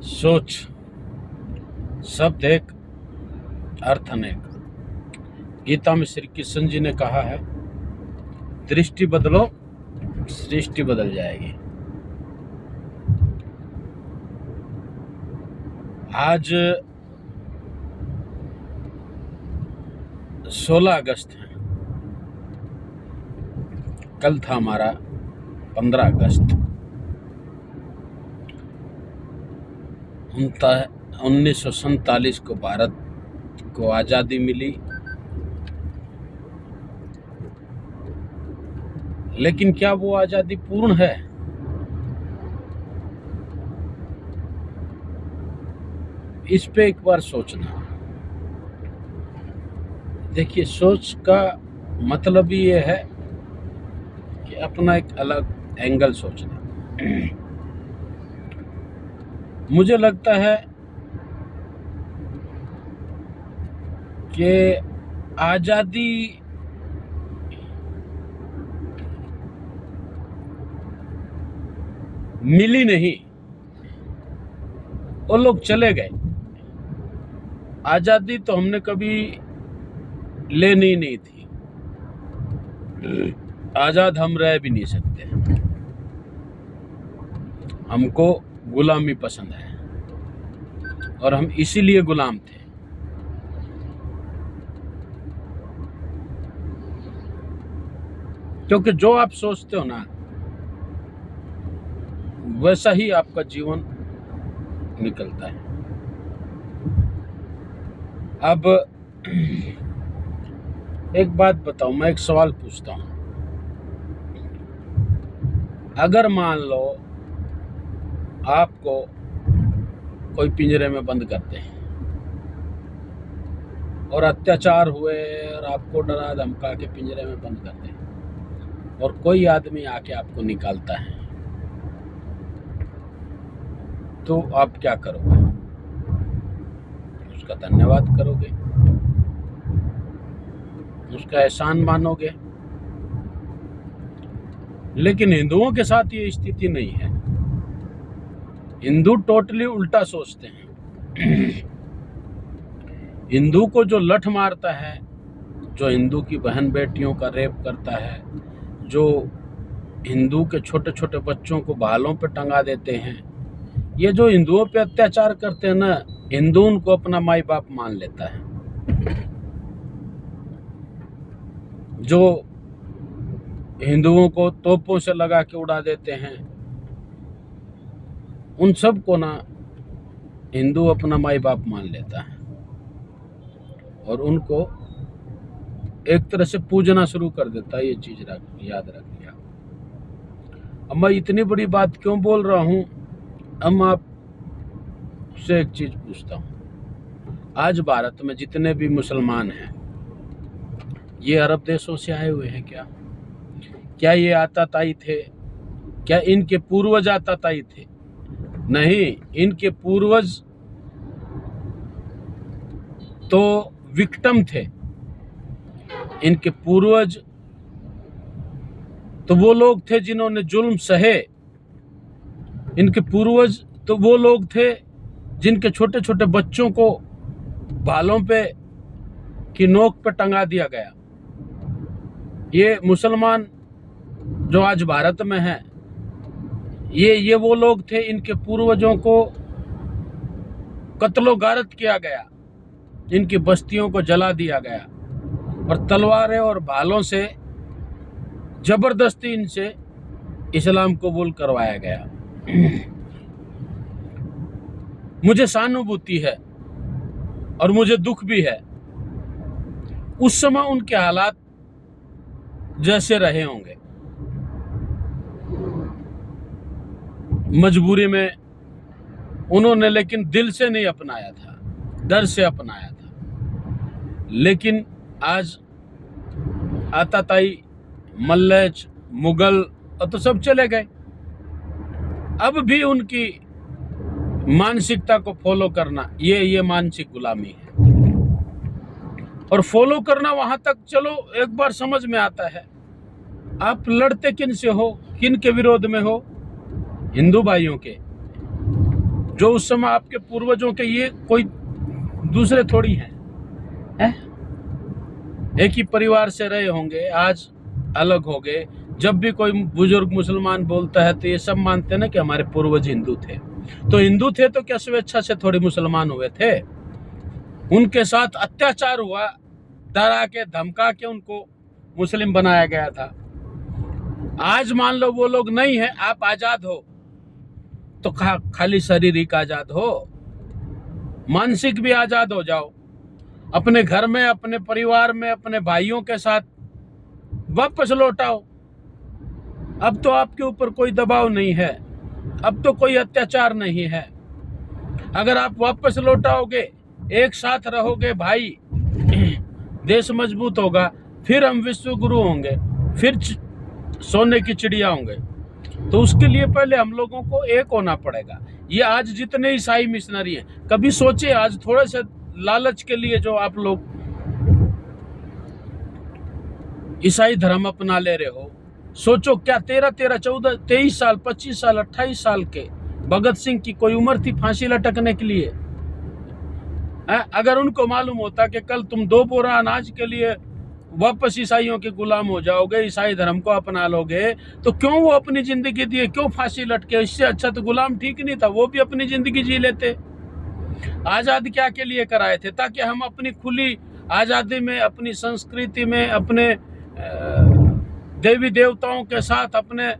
सोच शब्द एक, अर्थ अनेक। गीता में श्री कृष्ण जी ने कहा है, दृष्टि बदलो सृष्टि बदल जाएगी। आज 16 अगस्त है, कल था हमारा 15 अगस्त। 1947 को भारत को आज़ादी मिली, लेकिन क्या वो आज़ादी पूर्ण है? इस पे एक बार सोचना। देखिए, सोच का मतलब ही ये है कि अपना एक अलग एंगल सोचना। मुझे लगता है कि आज़ादी मिली नहीं, वो लोग चले गए। आज़ादी तो हमने कभी लेनी नहीं थी, आज़ाद हम रह भी नहीं सकते। हमको गुलामी पसंद है और हम इसीलिए गुलाम थे। क्योंकि जो आप सोचते हो ना, वैसा ही आपका जीवन निकलता है। अब एक बात बताओ, मैं एक सवाल पूछता हूँ। अगर मान लो आपको कोई पिंजरे में बंद करते हैं और अत्याचार हुए और आपको डरा धमका के पिंजरे में बंद करते हैं और कोई आदमी आके आपको निकालता है, तो आप क्या करोगे? उसका धन्यवाद करोगे, उसका एहसान मानोगे। लेकिन हिंदुओं के साथ ये स्थिति नहीं है। हिंदू टोटली उल्टा सोचते हैं। हिंदू को जो लठ मारता है, जो हिंदू की बहन बेटियों का रेप करता है, जो हिंदू के छोटे छोटे बच्चों को भालों पे टंगा देते हैं, ये जो हिंदुओं पे अत्याचार करते हैं ना, हिंदू उनको अपना माई बाप मान लेता है। जो हिंदुओं को तोपों से लगा के उड़ा देते हैं, उन सब को ना हिंदू अपना माई बाप मान लेता है और उनको एक तरह से पूजना शुरू कर देता है। ये चीज याद रखिए। अब मैं इतनी बड़ी बात क्यों बोल रहा हूँ? अब आपसे एक चीज पूछता हूँ। आज भारत में जितने भी मुसलमान हैं, ये अरब देशों से आए हुए हैं क्या? क्या ये आताताई थे? क्या इनके पूर्वज आताताई थे? नहीं, इनके पूर्वज तो विक्टिम थे। इनके पूर्वज तो वो लोग थे जिन्होंने जुल्म सहे। इनके पूर्वज तो वो लोग थे जिनके छोटे छोटे बच्चों को भालों पे की नोक पे टंगा दिया गया। ये मुसलमान जो आज भारत में हैं, ये वो लोग थे, इनके पूर्वजों को कत्लो गारत किया गया, इनकी बस्तियों को जला दिया गया और तलवारें और भालों से जबरदस्ती इनसे इस्लाम कबूल करवाया गया। मुझे सहानुभूति है और मुझे दुख भी है। उस समय उनके हालात जैसे रहे होंगे, मजबूरी में उन्होंने लेकिन दिल से नहीं अपनाया था, डर से अपनाया था। लेकिन आज आताताई, मल्लेच, मुगल तो सब चले गए। अब भी उनकी मानसिकता को फॉलो करना, ये मानसिक गुलामी है। और फॉलो करना वहां तक चलो एक बार समझ में आता है। आप लड़ते किन से हो, किन के विरोध में हो? हिंदू भाइयों के, जो उस समय आपके पूर्वजों के, ये कोई दूसरे थोड़ी हैं, हैं? एक ही परिवार से रहे होंगे, आज अलग हो गए। जब भी कोई बुजुर्ग मुसलमान बोलता है तो ये सब मानते हैं ना कि हमारे पूर्वज हिंदू थे। तो हिंदू थे तो क्या स्वेच्छा से थोड़ी मुसलमान हुए थे? उनके साथ अत्याचार हुआ, डरा के धमका के उनको मुस्लिम बनाया गया था। आज मान लो वो लोग नहीं है, आप आजाद हो, तो खाली शारीरिक आजाद हो, मानसिक भी आजाद हो जाओ। अपने घर में, अपने परिवार में, अपने भाइयों के साथ वापस लौटाओ। अब तो आपके ऊपर कोई दबाव नहीं है, अब तो कोई अत्याचार नहीं है। अगर आप वापस लौटाओगे, एक साथ रहोगे भाई, देश मजबूत होगा, फिर हम विश्व गुरु होंगे, फिर सोने की चिड़िया होंगे। तो उसके लिए पहले हम लोगों को एक होना पड़ेगा। ये आज जितने ईसाई मिशनरी हैं, कभी सोचे आज थोड़े से लालच के लिए जो आप लोग ईसाई धर्म अपना ले रहे हो, सोचो क्या 13, 14, 23 साल, 25 साल, 28 साल के भगत सिंह की कोई उम्र थी फांसी लटकने के लिए? अगर उनको मालूम होता कि कल तुम 2 बोरा अनाज के लिए वापस ईसाइयों के गुलाम हो जाओगे, ईसाई धर्म को अपना लोगे, तो क्यों वो अपनी जिंदगी दिए, क्यों फांसी लटके? इससे अच्छा तो गुलाम ठीक नहीं था, वो भी अपनी जिंदगी जी लेते। आजाद क्या के लिए कराए थे? ताकि हम अपनी खुली आजादी में, अपनी संस्कृति में, अपने देवी देवताओं के साथ अपने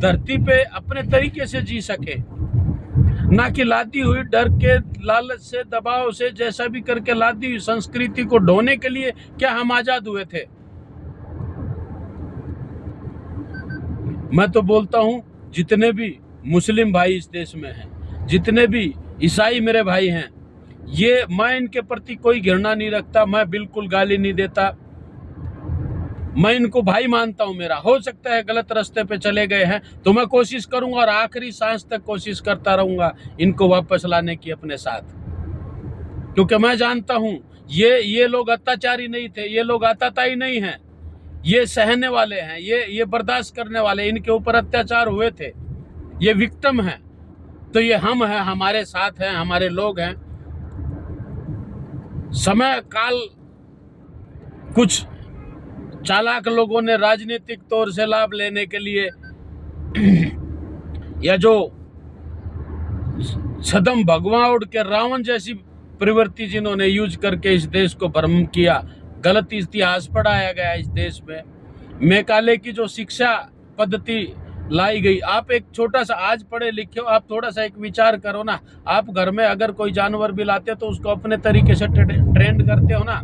धरती पे अपने तरीके से जी सके, ना कि लादी हुई डर के, लालच से, दबाव से, जैसा भी करके लादी हुई संस्कृति को ढोने के लिए क्या हम आजाद हुए थे? मैं तो बोलता हूं, जितने भी मुस्लिम भाई इस देश में हैं, जितने भी ईसाई मेरे भाई हैं, ये मैं इनके प्रति कोई घृणा नहीं रखता, मैं बिल्कुल गाली नहीं देता, मैं इनको भाई मानता हूं। मेरा हो सकता है गलत रास्ते पे चले गए हैं, तो मैं कोशिश करूंगा और आखिरी सांस तक कोशिश करता रहूंगा इनको वापस लाने की अपने साथ, क्योंकि मैं जानता हूं ये लोग अत्याचारी नहीं थे, ये लोग आतताई नहीं हैं, ये सहने वाले हैं, ये बर्दाश्त करने वाले। इनके ऊपर अत्याचार हुए थे, ये विक्टिम हैं, तो ये हम हैं, हमारे साथ हैं, हमारे लोग हैं। समय काल कुछ चालाक लोगों ने राजनीतिक तौर से लाभ लेने के लिए या जो सदम भगवान के रावण जैसी प्रवृत्ति जिन्होंने यूज करके इस देश को भ्रम किया, गलत इतिहास पढ़ाया गया इस देश में। मेकाले की जो शिक्षा पद्धति लाई गई, आप एक छोटा सा, आज पढ़े लिखे हो, आप थोड़ा सा एक विचार करो ना। आप घर में अगर कोई जानवर भी लाते हो तो उसको अपने तरीके से ट्रेंड करते हो ना।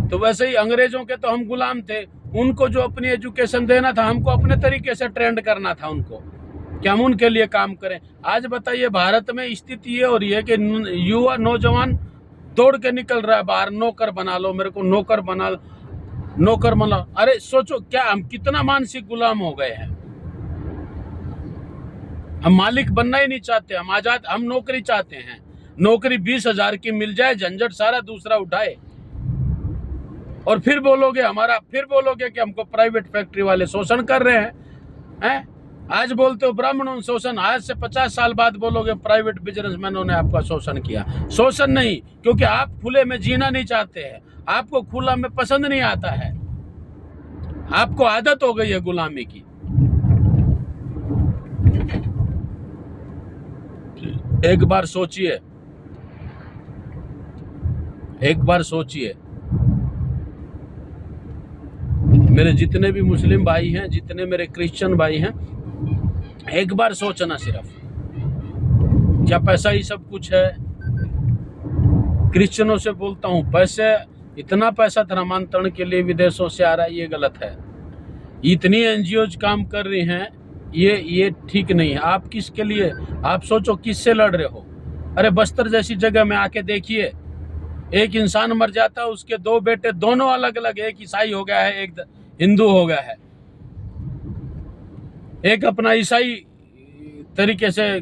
तो वैसे ही अंग्रेजों के तो हम गुलाम थे, उनको जो अपनी एजुकेशन देना था, हमको अपने तरीके से ट्रेंड करना था उनको, कि हम उनके लिए काम करें। आज बताइए, भारत में स्थिति ये हो रही है कि युवा नौजवान दौड़ के निकल रहा है बाहर, नौकर बना लो मेरे को, नौकर बना, नौकर बना। अरे सोचो, क्या हम कितना मानसिक गुलाम हो गए हैं? हम मालिक बनना ही नहीं चाहते, हम आजाद, हम नौकरी चाहते हैं। नौकरी 20,000 की मिल जाए, झंझट सारा दूसरा उठाए, और फिर बोलोगे कि हमको प्राइवेट फैक्ट्री वाले शोषण कर रहे हैं। आज बोलते हो ब्राह्मणों शोषण, आज से 50 साल बाद बोलोगे प्राइवेट बिजनेसमैनों ने आपका शोषण किया। शोषण नहीं, क्योंकि आप खुले में जीना नहीं चाहते हैं, आपको खुला में पसंद नहीं आता है, आपको आदत हो गई है गुलामी की। एक बार सोचिए, मेरे जितने भी मुस्लिम भाई हैं, जितने मेरे क्रिश्चियन भाई हैं, एक बार सोचना सिर्फ, क्या पैसा ही सब कुछ है? क्रिश्चियनों से बोलता हूं, इतना पैसा धर्मांतरण के लिए विदेशों से आ रहा है, ये गलत है। इतनी एनजीओज काम कर रही हैं, ये ठीक नहीं है। आप किसके लिए, आप सोचो किससे लड़ रहे हो? अरे बस्तर जैसी जगह में आके देखिए, एक इंसान मर जाता है, उसके 2 बेटे, दोनों अलग अलग, एक ईसाई हो गया है, एक हिंदू हो गया है, एक अपना ईसाई तरीके से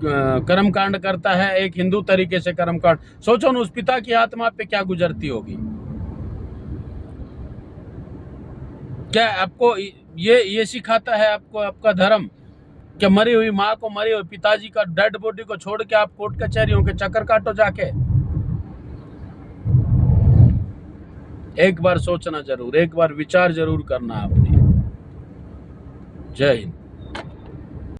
कर्मकांड करता है, एक हिंदू तरीके से कर्मकांड। सोचो ना, उस पिता की आत्मा पे क्या गुजरती होगी। क्या आपको ये सिखाता है आपको आपका धर्म क्या मरी हुई माँ को, मरी हुई पिताजी का डेड बॉडी को छोड़ के आप कोर्ट कचहरियों के चक्कर काटो जाके? एक बार सोचना जरूर, एक बार विचार जरूर करना आपने। जय हिंद।